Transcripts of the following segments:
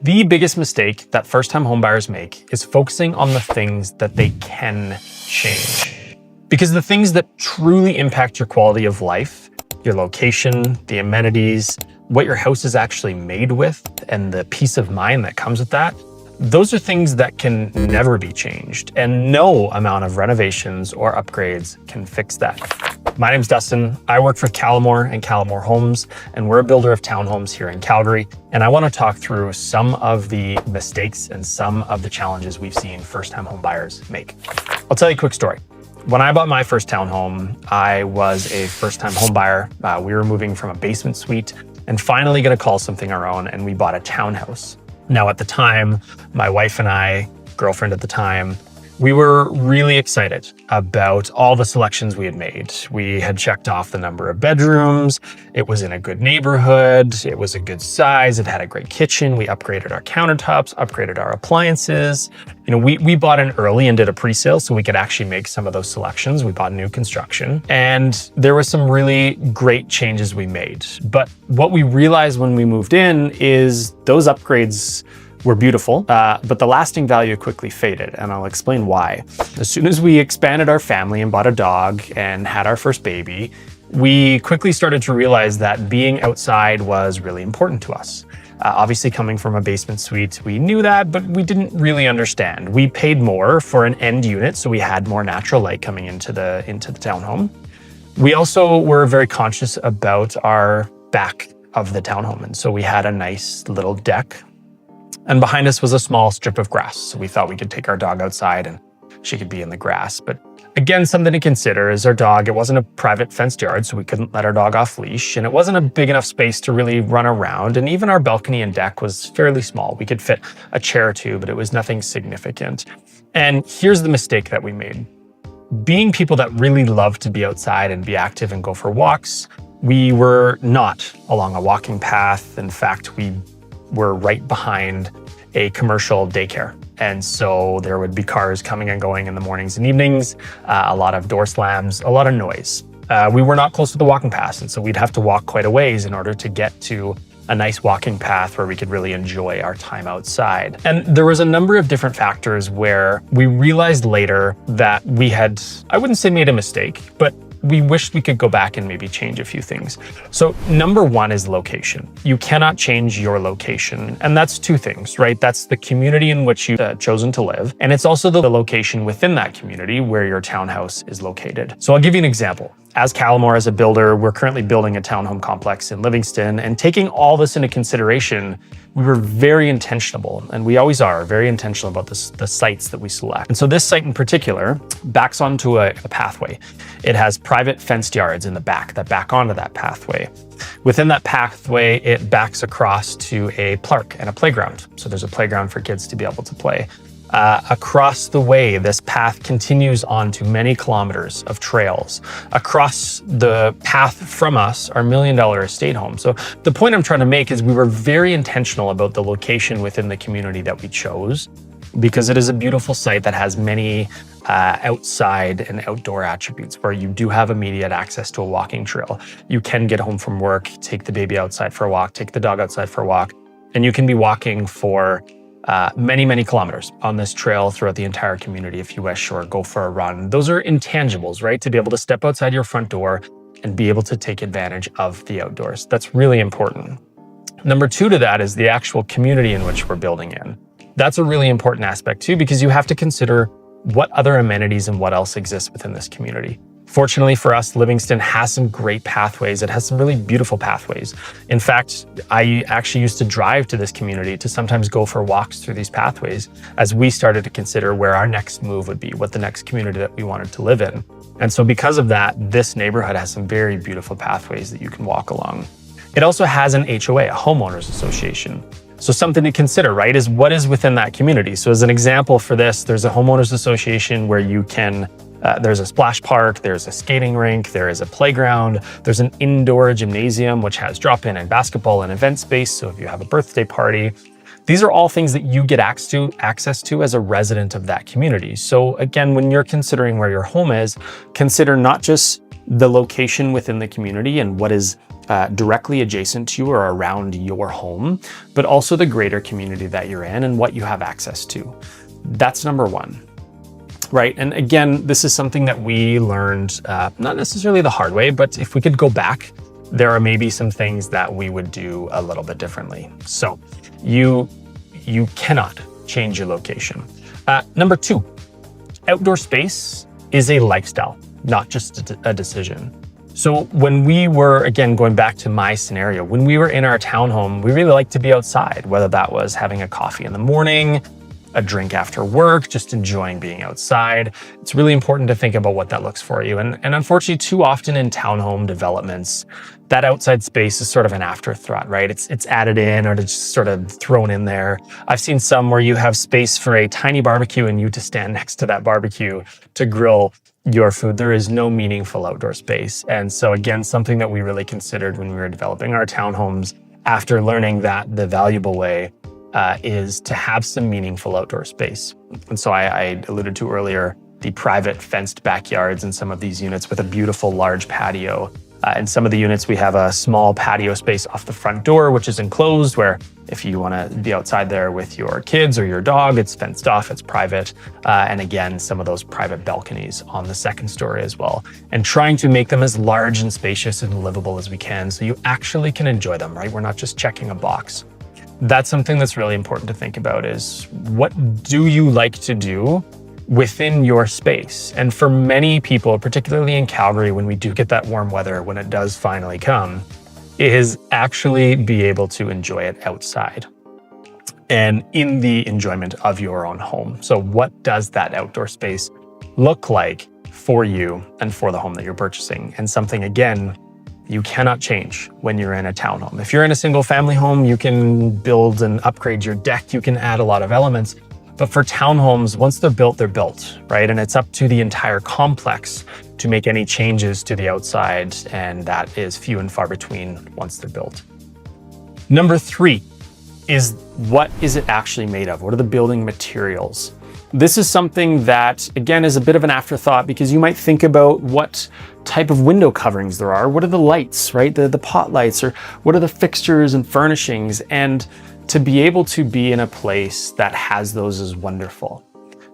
The biggest mistake that first-time homebuyers make is focusing on the things that they can change. Because the things that truly impact your quality of life, your location, the amenities, what your house is actually made with, and the peace of mind that comes with that, those are things that can never be changed, and no amount of renovations or upgrades can fix that. My name's Dustin. I work for Calmore and Calmore Homes, and we're a builder of townhomes here in Calgary. And I want to talk through some of the mistakes and some of the challenges we've seen first-time home buyers make. I'll tell you a quick story. When I bought my first townhome, I was a first-time home buyer. We were moving from a basement suite and finally going to call something our own, and we bought a townhouse. Now, at the time, my wife and I, girlfriend at the time, we were really excited about all the selections we had made. We had checked off the number of bedrooms. It was in a good neighborhood. It was a good size. It had a great kitchen. We upgraded our countertops, upgraded our appliances. We bought in early and did a pre-sale so we could actually make some of those selections. We bought new construction, and there were some really great changes we made. But what we realized when we moved in is those upgrades were beautiful, but the lasting value quickly faded, and I'll explain why. As soon as we expanded our family and bought a dog and had our first baby, we quickly started to realize that being outside was really important to us. Obviously, coming from a basement suite, we knew that, but we didn't really understand. We paid more for an end unit, so we had more natural light coming into the townhome. We also were very conscious about our back of the townhome, and so we had a nice little deck. And behind us was a small strip of grass. So we thought we could take our dog outside and she could be in the grass. But again, something to consider is our dog, it wasn't a private fenced yard, so we couldn't let our dog off leash. And it wasn't a big enough space to really run around. And even our balcony and deck was fairly small. We could fit a chair or two, but it was nothing significant. And here's the mistake that we made. Being people that really love to be outside and be active and go for walks, we were not along a walking path. In fact, we were right behind a commercial daycare. And so there would be cars coming and going in the mornings and evenings, a lot of door slams, a lot of noise. We were not close to the walking path, and so we'd have to walk quite a ways in order to get to a nice walking path where we could really enjoy our time outside. And there was a number of different factors where we realized later that we had, I wouldn't say made a mistake, but we wished we could go back and maybe change a few things. So number one is location. You cannot change your location. And that's two things, right? That's the community in which you've chosen to live. And it's also the location within that community where your townhouse is located. So I'll give you an example. As Calmore, as a builder, we're currently building a townhome complex in Livingston, and taking all this into consideration, we were very intentional, and we always are very intentional about the sites that we select. And so this site in particular backs onto a pathway. It has private fenced yards in the back that back onto that pathway. Within that pathway, it backs across to a park and a playground. So there's a playground for kids to be able to play. Across the way, this path continues on to many kilometers of trails. Across the path from us are $1 million estate homes. So the point I'm trying to make is we were very intentional about the location within the community that we chose, because it is a beautiful site that has many outside and outdoor attributes where you do have immediate access to a walking trail. You can get home from work, take the baby outside for a walk, take the dog outside for a walk, and you can be walking for many kilometers on this trail throughout the entire community if you wish, or go for a run. Those are intangibles, right? To be able to step outside your front door and be able to take advantage of the outdoors. That's really important. Number two to that is the actual community in which we're building in. That's a really important aspect too, because you have to consider what other amenities and what else exists within this community. Fortunately for us, Livingston has some great pathways. It has some really beautiful pathways. In fact, I actually used to drive to this community to sometimes go for walks through these pathways as we started to consider where our next move would be, what the next community that we wanted to live in. And so because of that, this neighborhood has some very beautiful pathways that you can walk along. It also has an HOA, a homeowners association. So something to consider, right, is what is within that community. So as an example for this, there's a homeowners association where you can there's a splash park, there's a skating rink, there is a playground, there's an indoor gymnasium which has drop-in and basketball and event space. So if you have a birthday party, these are all things that you get access to as a resident of that community. So again, when you're considering where your home is, consider not just the location within the community and what is directly adjacent to you or around your home, but also the greater community that you're in and what you have access to. That's number one, right? And again, this is something that we learned, not necessarily the hard way, but if we could go back, there are maybe some things that we would do a little bit differently. So you cannot change your location. Number two, outdoor space is a lifestyle, not just a decision. So when we were, again, going back to my scenario, when we were in our townhome, we really liked to be outside, whether that was having a coffee in the morning, a drink after work, just enjoying being outside. It's really important to think about what that looks for you. And unfortunately, too often in townhome developments, that outside space is sort of an afterthought, right? It's added in or it's just sort of thrown in there. I've seen some where you have space for a tiny barbecue and you to stand next to that barbecue to grill your food. There is no meaningful outdoor space. And so again, something that we really considered when we were developing our townhomes after learning that the valuable way is to have some meaningful outdoor space. And so I alluded to earlier, the private fenced backyards in some of these units with a beautiful large patio. In some of the units, we have a small patio space off the front door, which is enclosed, where if you want to be outside there with your kids or your dog, it's fenced off, it's private. And again, some of those private balconies on the second story as well. And trying to make them as large and spacious and livable as we can so you actually can enjoy them, right? We're not just checking a box. That's something that's really important to think about is what do you like to do within your space? And for many people, particularly in Calgary, when we do get that warm weather, when it does finally come, is actually be able to enjoy it outside and in the enjoyment of your own home. So what does that outdoor space look like for you and for the home that you're purchasing? And something, again, you cannot change when you're in a townhome. If you're in a single family home, you can build and upgrade your deck. You can add a lot of elements. But for townhomes, once they're built, right? And it's up to the entire complex to make any changes to the outside. And that is few and far between once they're built. Number three is what is it actually made of? What are the building materials? This is something that, again, is a bit of an afterthought because you might think about what type of window coverings there are. What are the lights, right? The pot lights, or what are the fixtures and furnishings? And to be able to be in a place that has those is wonderful.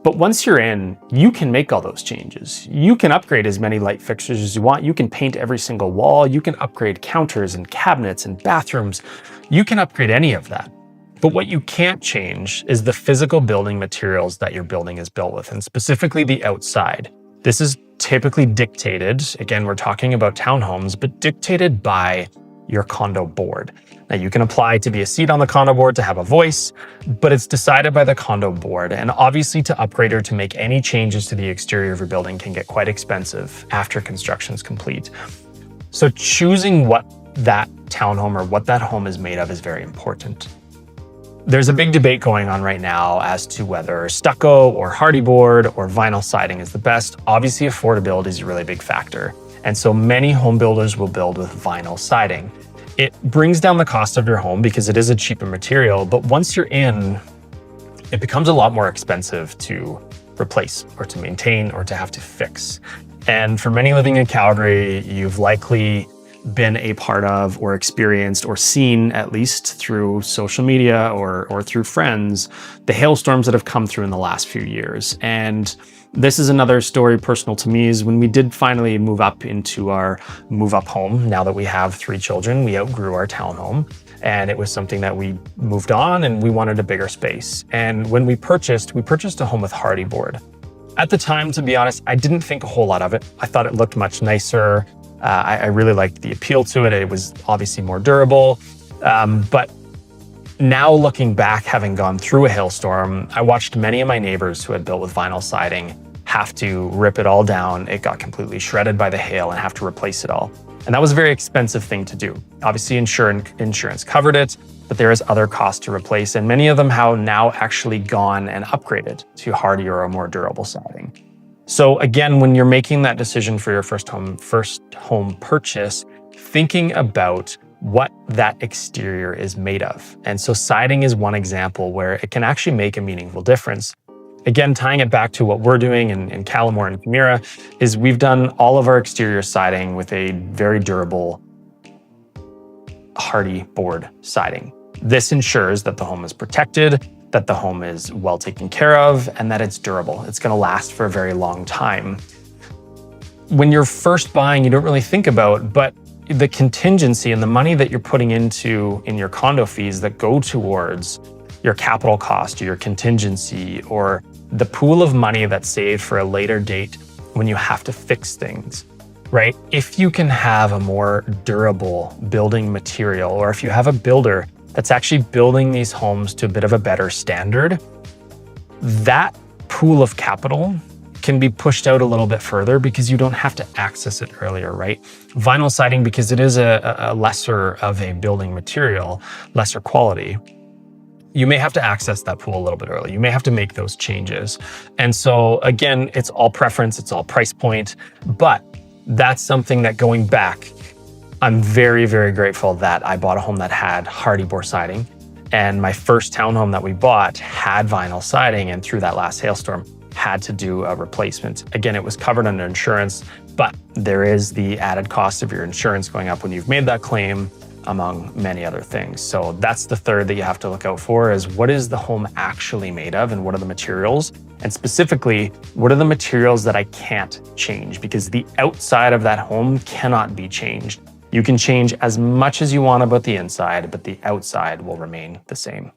But once you're in, you can make all those changes. You can upgrade as many light fixtures as you want. You can paint every single wall. You can upgrade counters and cabinets and bathrooms. You can upgrade any of that. But what you can't change is the physical building materials that your building is built with, and specifically the outside. This is typically dictated, again, we're talking about townhomes, but dictated by your condo board. Now you can apply to be a seat on the condo board to have a voice, but it's decided by the condo board. And obviously to upgrade or to make any changes to the exterior of your building can get quite expensive after construction is complete. So choosing what that townhome or what that home is made of is very important. There's a big debate going on right now as to whether stucco or hardy board or vinyl siding is the best. Obviously, affordability is a really big factor. And so many home builders will build with vinyl siding. It brings down the cost of your home because it is a cheaper material, but once you're in, it becomes a lot more expensive to replace or to maintain or to have to fix. And for many living in Calgary, you've likely been a part of or experienced or seen, at least through social media or through friends, the hailstorms that have come through in the last few years. And this is another story personal to me is when we did finally move up into our move-up home. Now that we have 3 children, we outgrew our townhome and it was something that we moved on and we wanted a bigger space. And when we purchased a home with hardy board. At the time, to be honest, I didn't think a whole lot of it. I thought it looked much nicer. I really liked the appeal to it. It was obviously more durable. But now looking back, having gone through a hailstorm, I watched many of my neighbors who had built with vinyl siding have to rip it all down. It got completely shredded by the hail and have to replace it all. And that was a very expensive thing to do. Obviously, insurance covered it, but there is other costs to replace. And many of them have now actually gone and upgraded to hardier or more durable siding. So again, when you're making that decision for your first home purchase, thinking about what that exterior is made of. And so siding is one example where it can actually make a meaningful difference. Again, tying it back to what we're doing in Callamore and Camira is we've done all of our exterior siding with a very durable, hardy board siding. This ensures that the home is protected, that the home is well taken care of, and that it's durable. It's going to last for a very long time. When you're first buying, you don't really think about, but the contingency and the money that you're putting into in your condo fees that go towards your capital cost or your contingency or the pool of money that's saved for a later date when you have to fix things, right? If you can have a more durable building material, or if you have a builder that's actually building these homes to a bit of a better standard, that pool of capital can be pushed out a little bit further because you don't have to access it earlier, right? Vinyl siding, because it is a lesser of a building material, lesser quality, you may have to access that pool a little bit early. You may have to make those changes. And so again, it's all preference, it's all price point, but that's something that going back, I'm very, very grateful that I bought a home that had hardy board siding. And my first townhome that we bought had vinyl siding, and through that last hailstorm, had to do a replacement. Again, it was covered under insurance, but there is the added cost of your insurance going up when you've made that claim, among many other things. So that's the third that you have to look out for, is what is the home actually made of and what are the materials? And specifically, what are the materials that I can't change? Because the outside of that home cannot be changed. You can change as much as you want about the inside, but the outside will remain the same.